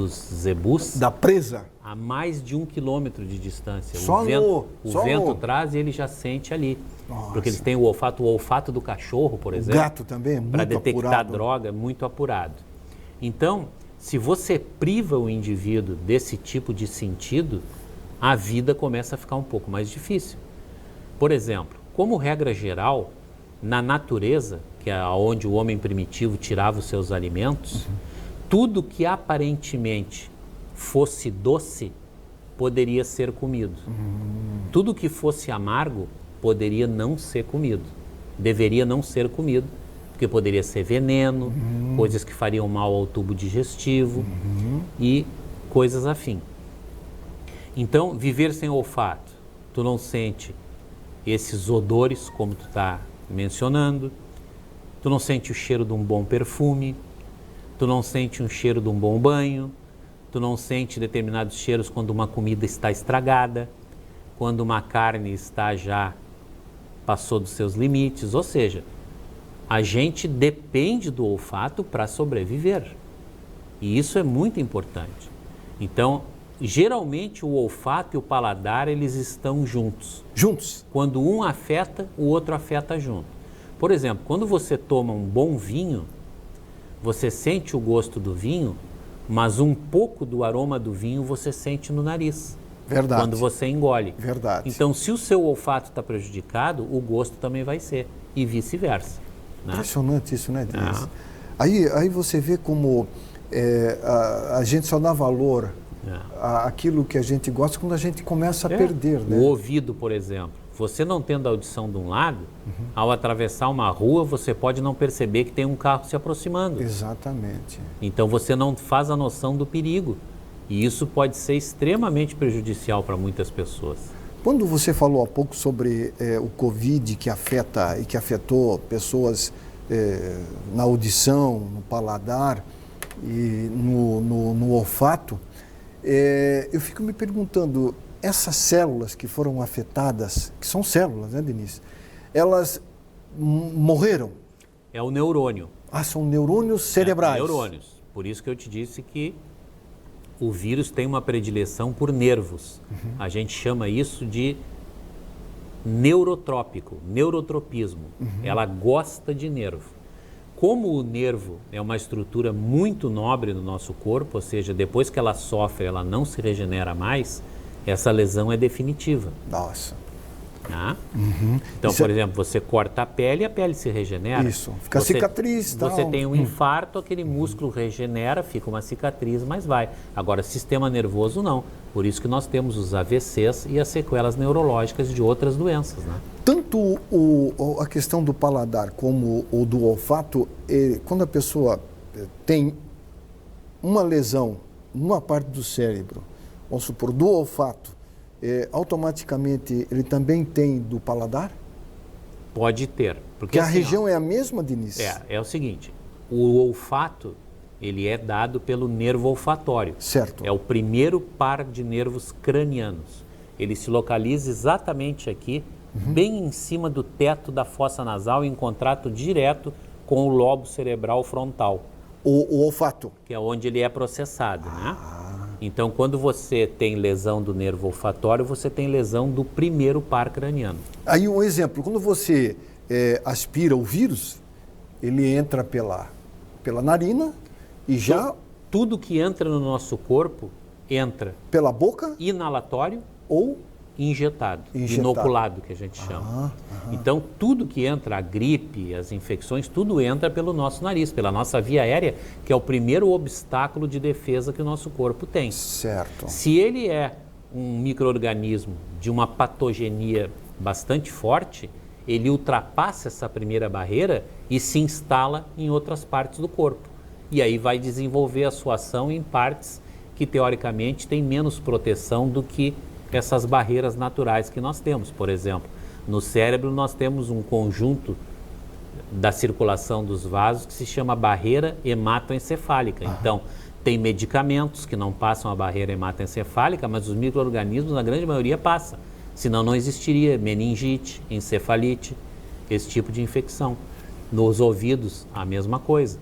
zebus da presa a mais de 1 quilômetro de distância. Só o vento traz e ele já sente ali. Nossa. Porque eles têm o olfato do cachorro, por exemplo. O gato também é muito apurado. Para detectar droga, muito apurado. Então, se você priva o indivíduo desse tipo de sentido, a vida começa a ficar um pouco mais difícil. Por exemplo, como regra geral, na natureza, que é onde o homem primitivo tirava os seus alimentos, tudo que aparentemente fosse doce poderia ser comido. Tudo que fosse amargo poderia não ser comido. Deveria não ser comido, porque poderia ser veneno, coisas que fariam mal ao tubo digestivo e coisas afim. Então, viver sem olfato, tu não sente esses odores, como tu está mencionando, Tu não sente o cheiro de um bom perfume, tu não sente um cheiro de um bom banho, tu não sente determinados cheiros quando uma comida está estragada, quando uma carne passou dos seus limites, ou seja, a gente depende do olfato para sobreviver. E isso é muito importante. Então, geralmente o olfato e o paladar, eles estão juntos. Juntos? Quando um afeta, o outro afeta junto. Por exemplo, quando você toma um bom vinho, você sente o gosto do vinho, mas um pouco do aroma do vinho você sente no nariz. Verdade. Quando você engole. Verdade. Então, se o seu olfato está prejudicado, o gosto também vai ser. E vice-versa. Né? Impressionante isso, né, Denise? Aí você vê como a gente só dá valor àquilo que a gente gosta quando a gente começa a perder, né? O ouvido, por exemplo. Você não tendo a audição de um lado, ao atravessar uma rua, você pode não perceber que tem um carro se aproximando. Exatamente. Então, você não faz a noção do perigo. E isso pode ser extremamente prejudicial para muitas pessoas. Quando você falou há pouco sobre o Covid que afeta e que afetou pessoas na audição, no paladar e no olfato, eu fico me perguntando, essas células que foram afetadas, que são células, né, Denise? Elas morreram? É o neurônio. Ah, são neurônios cerebrais. Neurônios. Por isso que eu te disse que o vírus tem uma predileção por nervos. A gente chama isso de neurotrópico, neurotropismo. Ela gosta de nervo. Como o nervo é uma estrutura muito nobre no nosso corpo, ou seja, depois que ela sofre, ela não se regenera mais, essa lesão é definitiva. Nossa. Tá? Então, por exemplo, você corta a pele se regenera. Isso, fica cicatriz. Você tem um infarto, aquele músculo regenera, fica uma cicatriz, mas vai. Agora, sistema nervoso não. Por isso que nós temos os AVCs e as sequelas neurológicas de outras doenças, né? Tanto a questão do paladar como o do olfato, quando a pessoa tem uma lesão numa parte do cérebro, vamos supor, do olfato, automaticamente ele também tem do paladar? Pode ter. Porque a região é a mesma, Denise? É o seguinte, o olfato, ele é dado pelo nervo olfatório. Certo. É o primeiro par de nervos cranianos. Ele se localiza exatamente aqui, bem em cima do teto da fossa nasal, em contato direto com o lobo cerebral frontal. O olfato? Que é onde ele é processado, né? Então, quando você tem lesão do nervo olfatório, você tem lesão do primeiro par craniano. Aí um exemplo, quando você aspira o vírus, ele entra pela narina e já... Tudo que entra no nosso corpo entra... Pela boca? Inalatório ou injetado, inoculado, que a gente chama. Então, tudo que entra, a gripe, as infecções, tudo entra pelo nosso nariz, pela nossa via aérea, que é o primeiro obstáculo de defesa que o nosso corpo tem. Certo. Se ele é um micro-organismo de uma patogenia bastante forte, ele ultrapassa essa primeira barreira e se instala em outras partes do corpo. E aí vai desenvolver a sua ação em partes que, teoricamente, têm menos proteção do que essas barreiras naturais que nós temos. Por exemplo, no cérebro nós temos um conjunto da circulação dos vasos que se chama barreira hematoencefálica. Então, tem medicamentos que não passam a barreira hematoencefálica, mas os micro-organismos, na grande maioria, passam. Senão não existiria meningite, encefalite, esse tipo de infecção. Nos ouvidos, a mesma coisa,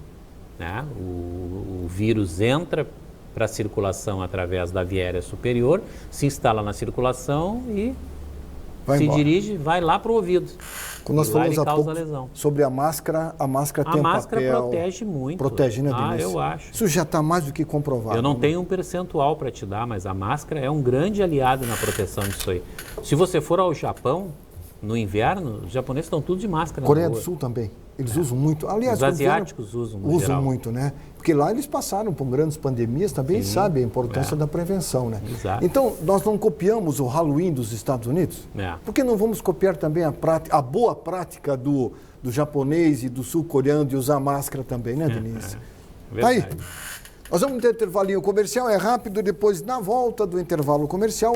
né? O vírus entra para a circulação através da via aérea superior, se instala na circulação e dirige, vai lá para o ouvido. Quando nós falamos há pouco sobre a máscara tem um papel... A máscara protege muito. Protege, né, Denise? Eu acho. Isso já está mais do que comprovado. Eu não tenho um percentual para te dar, mas a máscara é um grande aliado na proteção disso aí. Se você for ao Japão, no inverno, os japoneses estão tudo de máscara. Coreia do Sul também. Eles usam muito. Aliás, os asiáticos usam geral. Muito, né? Porque lá eles passaram por grandes pandemias, também sabem a importância da prevenção, né? Exato. Então, nós não copiamos o Halloween dos Estados Unidos? Por que não vamos copiar também a boa prática do japonês e do sul-coreano de usar máscara também, né, Denise? Tá aí. Nós vamos ter intervalinho comercial, é rápido, depois, na volta do intervalo comercial,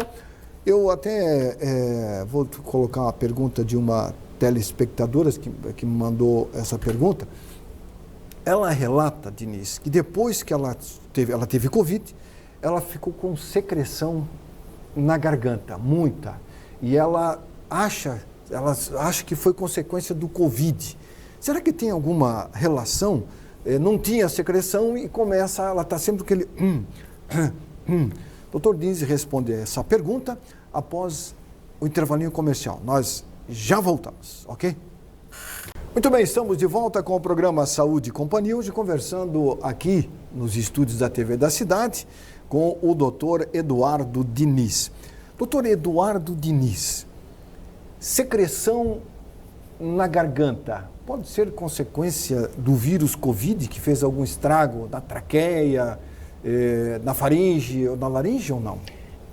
eu até vou colocar uma pergunta de uma telespectadora que me mandou essa pergunta, ela relata, Diniz, que depois que ela teve Covid, ela ficou com secreção na garganta, muita. E ela acha que foi consequência do Covid. Será que tem alguma relação? Não tinha secreção e ela está sempre aquele... Doutor Diniz responde essa pergunta após o intervalinho comercial. Nós já voltamos, ok? Muito bem, estamos de volta com o programa Saúde e Companhia, hoje conversando aqui nos estúdios da TV da Cidade com o doutor Eduardo Diniz. Doutor Eduardo Diniz, secreção na garganta pode ser consequência do vírus Covid que fez algum estrago na traqueia, na faringe ou na laringe ou não?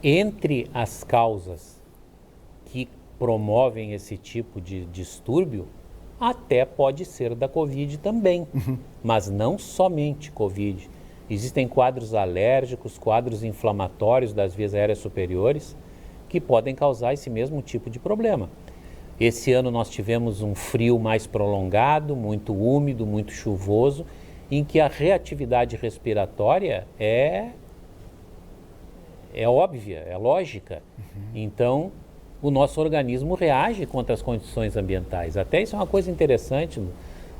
Entre as causas que promovem esse tipo de distúrbio, até pode ser da Covid também, mas não somente Covid. Existem quadros alérgicos, quadros inflamatórios das vias aéreas superiores que podem causar esse mesmo tipo de problema. Esse ano nós tivemos um frio mais prolongado, muito úmido, muito chuvoso, em que a reatividade respiratória é óbvia, é lógica. Então, o nosso organismo reage contra as condições ambientais. Até isso é uma coisa interessante,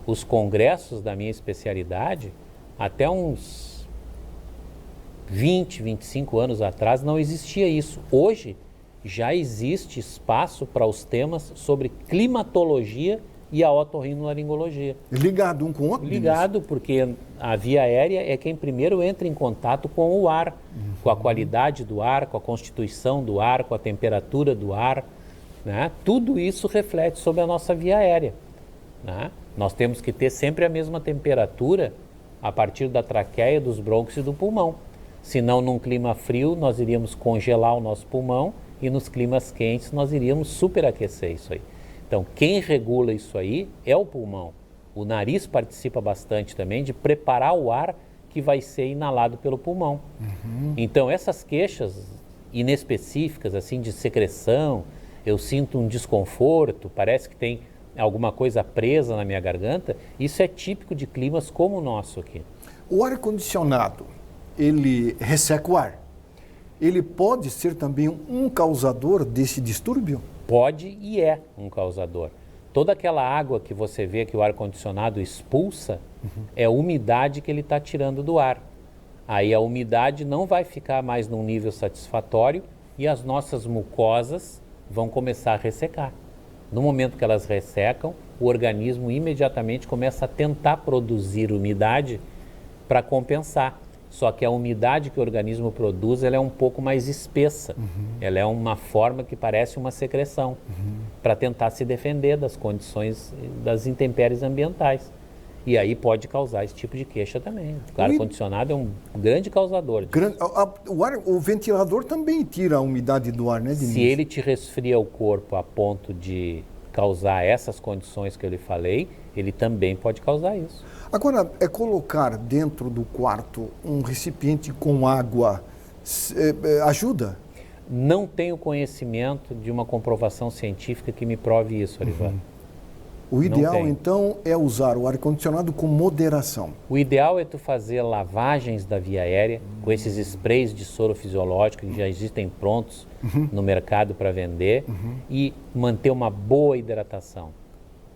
os congressos da minha especialidade, até uns 20, 25 anos atrás não existia isso. Hoje já existe espaço para os temas sobre climatologia e a otorrinolaringologia. Ligado um com o outro? Ligado, porque a via aérea é quem primeiro entra em contato com o ar, com a qualidade do ar, com a constituição do ar, com a temperatura do ar, né? Tudo isso reflete sobre a nossa via aérea, né? Nós temos que ter sempre a mesma temperatura a partir da traqueia, dos brônquios e do pulmão. Senão, num clima frio, nós iríamos congelar o nosso pulmão e nos climas quentes nós iríamos superaquecer isso aí. Então, quem regula isso aí é o pulmão. O nariz participa bastante também de preparar o ar que vai ser inalado pelo pulmão. Então, essas queixas inespecíficas, assim, de secreção, eu sinto um desconforto, parece que tem alguma coisa presa na minha garganta, isso é típico de climas como o nosso aqui. O ar-condicionado, ele resseca o ar. Ele pode ser também um causador desse distúrbio? Pode e é um causador. Toda aquela água que você vê que o ar-condicionado expulsa é a umidade que ele está tirando do ar. Aí a umidade não vai ficar mais num nível satisfatório e as nossas mucosas vão começar a ressecar. No momento que elas ressecam, o organismo imediatamente começa a tentar produzir umidade para compensar. Só que a umidade que o organismo produz, ela é um pouco mais espessa. Ela é uma forma que parece uma secreção, para tentar se defender das condições, das intempéries ambientais. E aí pode causar esse tipo de queixa também. O ar-condicionado é um grande causador disso. O ventilador também tira a umidade do ar, né, Diniz? Se ele te resfria o corpo a ponto de causar essas condições que eu lhe falei, ele também pode causar isso. Agora, colocar dentro do quarto um recipiente com água ajuda? Não tenho conhecimento de uma comprovação científica que me prove isso, Arivan. O ideal, então, é usar o ar-condicionado com moderação. O ideal é tu fazer lavagens da via aérea com esses sprays de soro fisiológico que já existem prontos no mercado para vender e manter uma boa hidratação.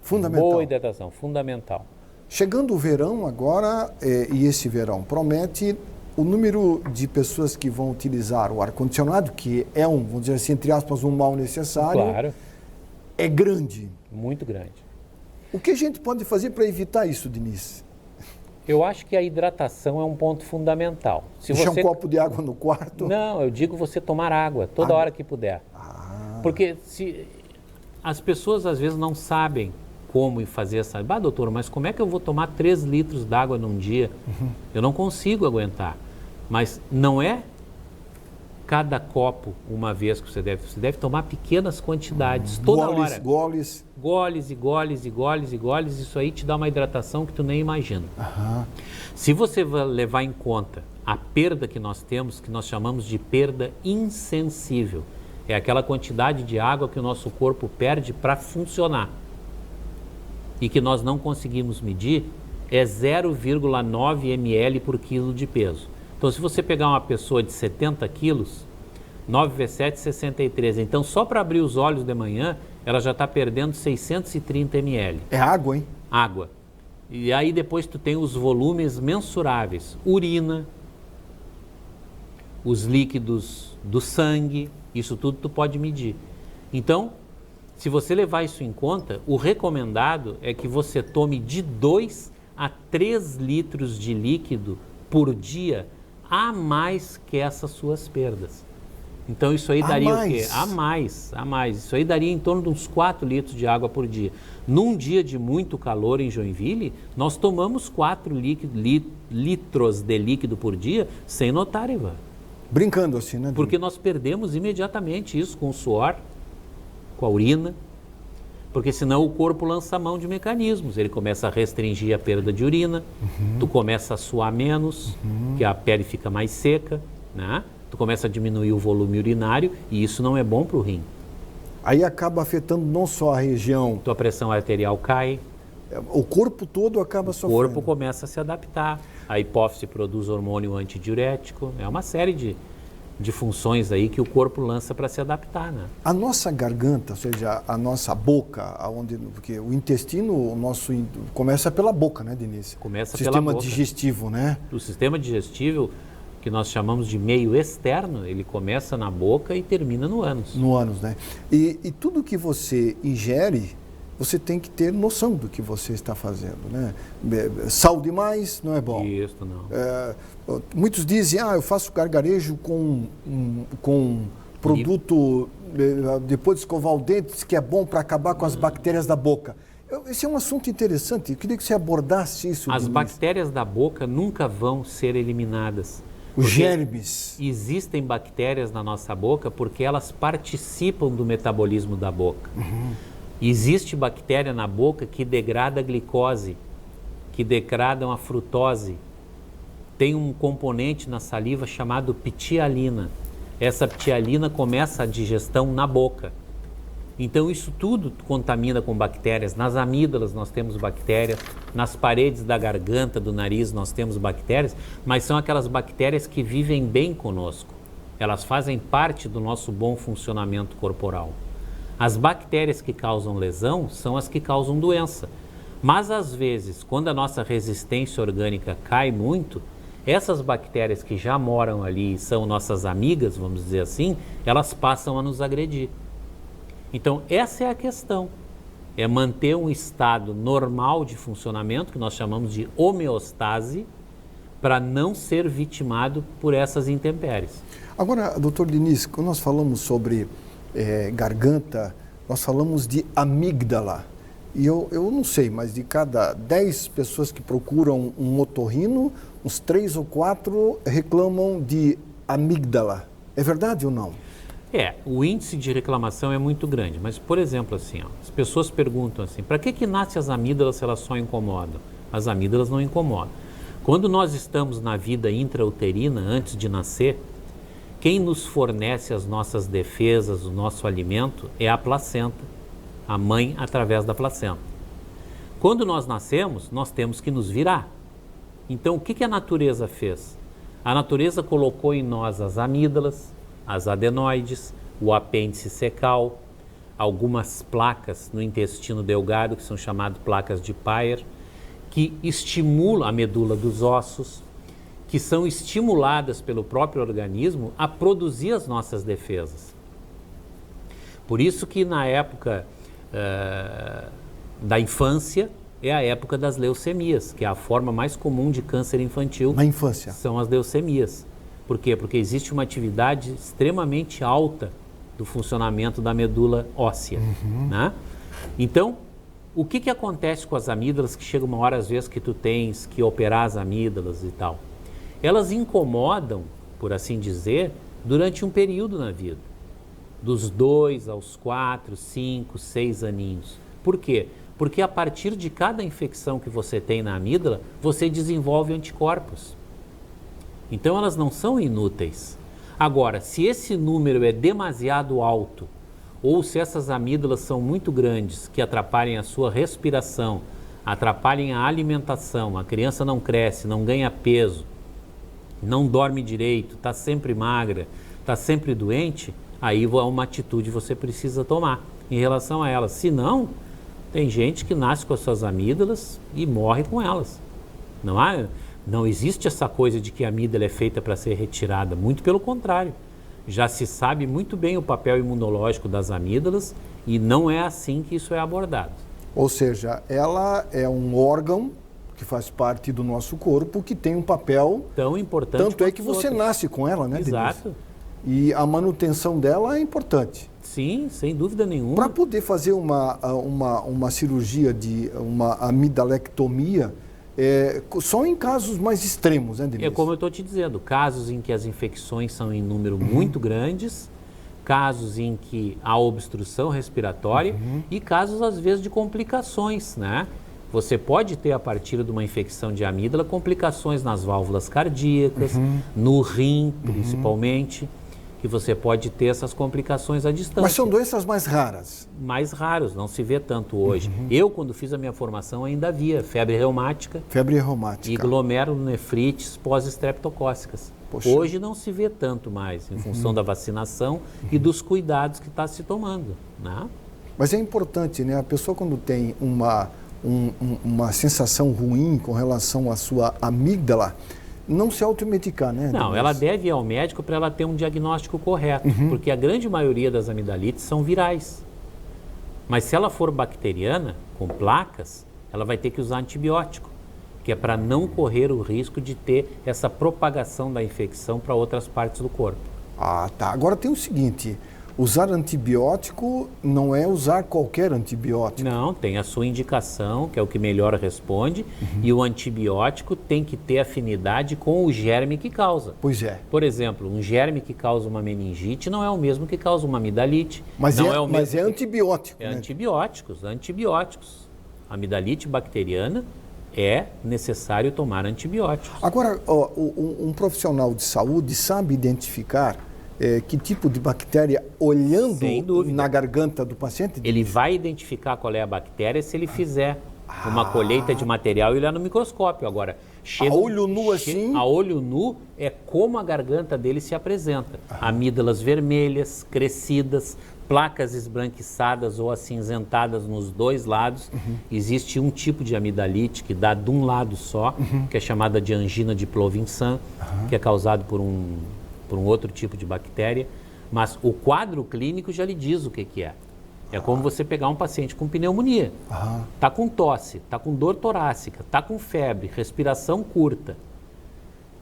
Fundamental. Boa hidratação, fundamental. Chegando o verão agora, e esse verão promete, o número de pessoas que vão utilizar o ar-condicionado, que é vamos dizer assim, entre aspas, um mal necessário, claro, é grande. Muito grande. O que a gente pode fazer para evitar isso, Diniz? Eu acho que a hidratação é um ponto fundamental. Deixar um copo de água no quarto? Não, eu digo você tomar água toda hora que puder. Porque as pessoas às vezes não sabem como fazer essa... doutor, mas como é que eu vou tomar 3 litros d'água num dia? Eu não consigo aguentar. Mas não é cada copo uma vez que você deve tomar pequenas quantidades, toda hora. Goles. Goles e goles e goles e goles, isso aí te dá uma hidratação que tu nem imagina. Se você levar em conta a perda que nós temos, que nós chamamos de perda insensível, é aquela quantidade de água que o nosso corpo perde para funcionar. e que nós não conseguimos medir é 0,9 ml por quilo de peso. Então, se você pegar uma pessoa de 70 quilos, 9 vezes 7, 63. Então, só para abrir os olhos de manhã, ela já está perdendo 630 ml. É água, hein? Água. E aí depois tu tem os volumes mensuráveis. Urina, os líquidos do sangue, isso tudo tu pode medir. Então, se você levar isso em conta, o recomendado é que você tome de 2 a 3 litros de líquido por dia, a mais que essas suas perdas. Então isso aí daria o quê? A mais. Isso aí daria em torno de uns 4 litros de água por dia. Num dia de muito calor em Joinville, nós tomamos 4 litros de líquido por dia sem notar, Ivan. Brincando assim, né? Porque nós perdemos imediatamente isso com o suor, com a urina, porque senão o corpo lança mão de mecanismos. Ele começa a restringir a perda de urina, tu começa a suar menos, que a pele fica mais seca, né? Tu começa a diminuir o volume urinário e isso não é bom para o rim. Aí acaba afetando não só a região... Tua pressão arterial cai. O corpo todo acaba sofrendo. O corpo começa a se adaptar. A hipófise produz hormônio antidiurético. É uma série de funções aí que o corpo lança para se adaptar, né? A nossa garganta, ou seja, a nossa boca, porque o intestino, começa pela boca, né, Denise? Começa pela boca. Sistema digestivo, né? O sistema digestivo, que nós chamamos de meio externo, ele começa na boca e termina no ânus. No ânus, né? E tudo que você ingere, você tem que ter noção do que você está fazendo, né? Sal demais não é bom. Isso, não. Muitos dizem, eu faço gargarejo com produto, depois de escovar o dente, que é bom para acabar com as bactérias da boca. Esse é um assunto interessante, eu queria que você abordasse isso. As Denise. bactérias da boca nunca vão ser eliminadas. Os germes. Existem bactérias na nossa boca porque elas participam do metabolismo da boca. Existe bactéria na boca que degrada a glicose, que degrada a frutose. Tem um componente na saliva chamado ptialina. Essa ptialina começa a digestão na boca. Então isso tudo contamina com bactérias. Nas amígdalas nós temos bactérias, nas paredes da garganta, do nariz nós temos bactérias, mas são aquelas bactérias que vivem bem conosco. Elas fazem parte do nosso bom funcionamento corporal. As bactérias que causam lesão são as que causam doença. Mas às vezes, quando a nossa resistência orgânica cai muito, essas bactérias que já moram ali e são nossas amigas, vamos dizer assim, elas passam a nos agredir. Então, essa é a questão, é manter um estado normal de funcionamento, que nós chamamos de homeostase, para não ser vitimado por essas intempéries. Agora, doutor Diniz, quando nós falamos sobre garganta, nós falamos de amígdala. E eu não sei, mas de cada 10 pessoas que procuram um otorrino, uns 3 ou 4 reclamam de amígdala. É verdade ou não? O índice de reclamação é muito grande, mas, por exemplo, assim, as pessoas perguntam assim, para que nascem as amígdalas se elas só incomodam? As amígdalas não incomodam. Quando nós estamos na vida intrauterina, antes de nascer, quem nos fornece as nossas defesas, o nosso alimento, é a placenta, a mãe através da placenta. Quando nós nascemos, nós temos que nos virar. Então, o que a natureza fez? A natureza colocou em nós as amígdalas, as adenoides, o apêndice cecal, algumas placas no intestino delgado, que são chamadas placas de Peyer, que estimulam a medula dos ossos, que são estimuladas pelo próprio organismo a produzir as nossas defesas. Por isso que na época da infância é a época das leucemias, que é a forma mais comum de câncer infantil. Na infância. São as leucemias. Por quê? Porque existe uma atividade extremamente alta do funcionamento da medula óssea. Né? Então, o que acontece com as amígdalas, que chega uma hora às vezes que tu tens que operar as amígdalas e tal? Elas incomodam, por assim dizer, durante um período na vida. Dos 2 aos 4, 5, 6 aninhos. Por quê? Porque a partir de cada infecção que você tem na amígdala, você desenvolve anticorpos. Então elas não são inúteis. Agora, se esse número é demasiado alto, ou se essas amígdalas são muito grandes, que atrapalhem a sua respiração, atrapalhem a alimentação, a criança não cresce, não ganha peso, não dorme direito, está sempre magra, está sempre doente, aí é uma atitude que você precisa tomar em relação a elas. Se não, tem gente que nasce com as suas amígdalas e morre com elas. Não existe essa coisa de que a amígdala é feita para ser retirada, muito pelo contrário. Já se sabe muito bem o papel imunológico das amígdalas e não é assim que isso é abordado. Ou seja, ela é um órgão que faz parte do nosso corpo, que tem um papel tão importante. Tanto é que você nasce com ela, né, Exato. Denise? E a manutenção dela é importante. Sim, sem dúvida nenhuma. Para poder fazer uma cirurgia de uma amidalectomia, só em casos mais extremos, né, Denise? É como eu estou te dizendo, casos em que as infecções são em número muito grandes, casos em que há obstrução respiratória e casos, às vezes, de complicações, né? Você pode ter, a partir de uma infecção de amígdala, complicações nas válvulas cardíacas, no rim, principalmente, que você pode ter essas complicações à distância. Mas são doenças mais raras? Mais raros, não se vê tanto hoje. Eu, quando fiz a minha formação, ainda via febre reumática. Febre reumática. E glomerulonefrites pós-estreptocócicas. Hoje não se vê tanto mais, em função da vacinação e dos cuidados que está se tomando, né? Mas é importante, né? A pessoa, quando tem uma sensação ruim com relação à sua amígdala, não se automedicar, né? Não, ela deve ir ao médico para ela ter um diagnóstico correto, porque a grande maioria das amidalites são virais. Mas se ela for bacteriana, com placas, ela vai ter que usar antibiótico, que é para não correr o risco de ter essa propagação da infecção para outras partes do corpo. Ah, tá. Agora tem o seguinte, usar antibiótico não é usar qualquer antibiótico. Não, tem a sua indicação, que é o que melhor responde, e o antibiótico tem que ter afinidade com o germe que causa. Pois é. Por exemplo, um germe que causa uma meningite não é o mesmo que causa uma amidalite. Mas não mas é antibiótico. É, né? antibióticos. Amidalite bacteriana é necessário tomar antibióticos. Agora, um profissional de saúde sabe identificar que tipo de bactéria olhando na garganta do paciente? Ele vai identificar qual é a bactéria se ele fizer uma colheita de material e olhar no microscópio. Agora, a olho nu assim? A olho nu é como a garganta dele se apresenta. Amígdalas vermelhas, crescidas, placas esbranquiçadas ou acinzentadas nos dois lados. Existe um tipo de amidalite que dá de um lado só, que é chamada de angina de Plovinsan, que é causado por um outro tipo de bactéria, mas o quadro clínico já lhe diz o que é. É como você pegar um paciente com pneumonia, está com tosse, está com dor torácica, está com febre, respiração curta,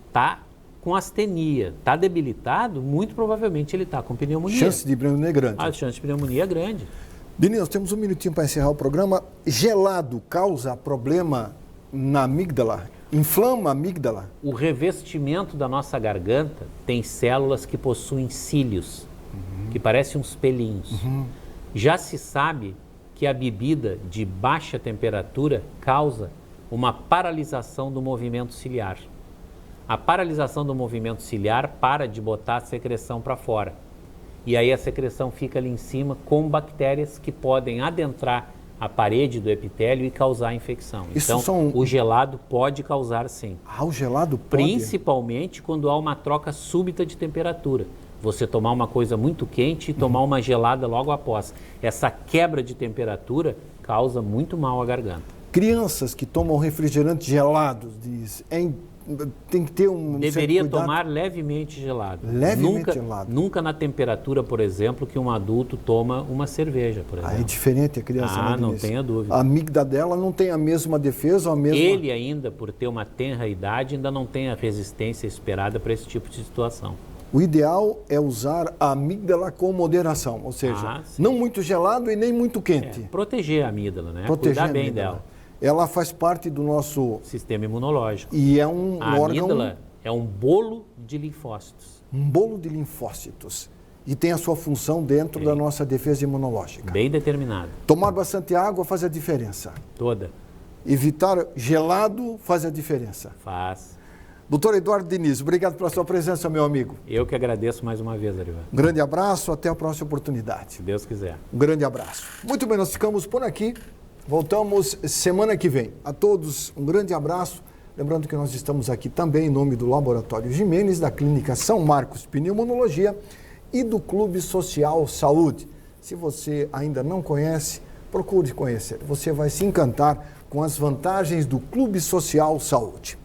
está com astenia, está debilitado, muito provavelmente ele está com pneumonia. Chance de pneumonia é grande. A chance de pneumonia é grande. Denise, nós temos um minutinho para encerrar o programa. Gelado causa problema na amígdala? Inflama a amígdala? O revestimento da nossa garganta tem células que possuem cílios, que parecem uns pelinhos. Já se sabe que a bebida de baixa temperatura causa uma paralisação do movimento ciliar. A paralisação do movimento ciliar para de botar a secreção para fora. E aí a secreção fica ali em cima com bactérias que podem adentrar a parede do epitélio e causar infecção. Então, o gelado pode causar sim. O gelado pode? Principalmente quando há uma troca súbita de temperatura. Você tomar uma coisa muito quente e tomar uma gelada logo após. Essa quebra de temperatura causa muito mal à garganta. Crianças que tomam refrigerantes gelados, tem que ter um Deveria tomar levemente gelado. Levemente gelado. Nunca na temperatura, por exemplo, que um adulto toma uma cerveja, por exemplo. É diferente a criança, né, não tenha dúvida. A amígdala dela não tem a mesma defesa, Ele ainda, por ter uma tenra idade, ainda não tem a resistência esperada para esse tipo de situação. O ideal é usar a amígdala com moderação, ou seja, não muito gelado e nem muito quente. Proteger a amígdala, né? Cuidar bem dela. Ela faz parte do nosso sistema imunológico. E é um órgão... A amígdala é um bolo de linfócitos. Um bolo de linfócitos. E tem a sua função dentro da nossa defesa imunológica. Bem determinada. Tomar bastante água faz a diferença. Toda. Evitar gelado faz a diferença. Faz. Doutor Eduardo Diniz, obrigado pela sua presença, meu amigo. Eu que agradeço mais uma vez, Arivan. Um grande abraço, até a próxima oportunidade. Se Deus quiser. Um grande abraço. Muito bem, nós ficamos por aqui. Voltamos semana que vem. A todos, um grande abraço. Lembrando que nós estamos aqui também em nome do Laboratório Gimenez, da Clínica São Marcos Pneumologia e do Clube Social Saúde. Se você ainda não conhece, procure conhecer. Você vai se encantar com as vantagens do Clube Social Saúde.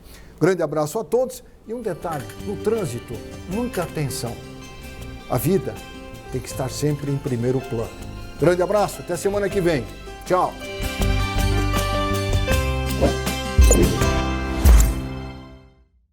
Grande abraço a todos e um detalhe, no trânsito, muita atenção. A vida tem que estar sempre em primeiro plano. Grande abraço, até semana que vem. Tchau.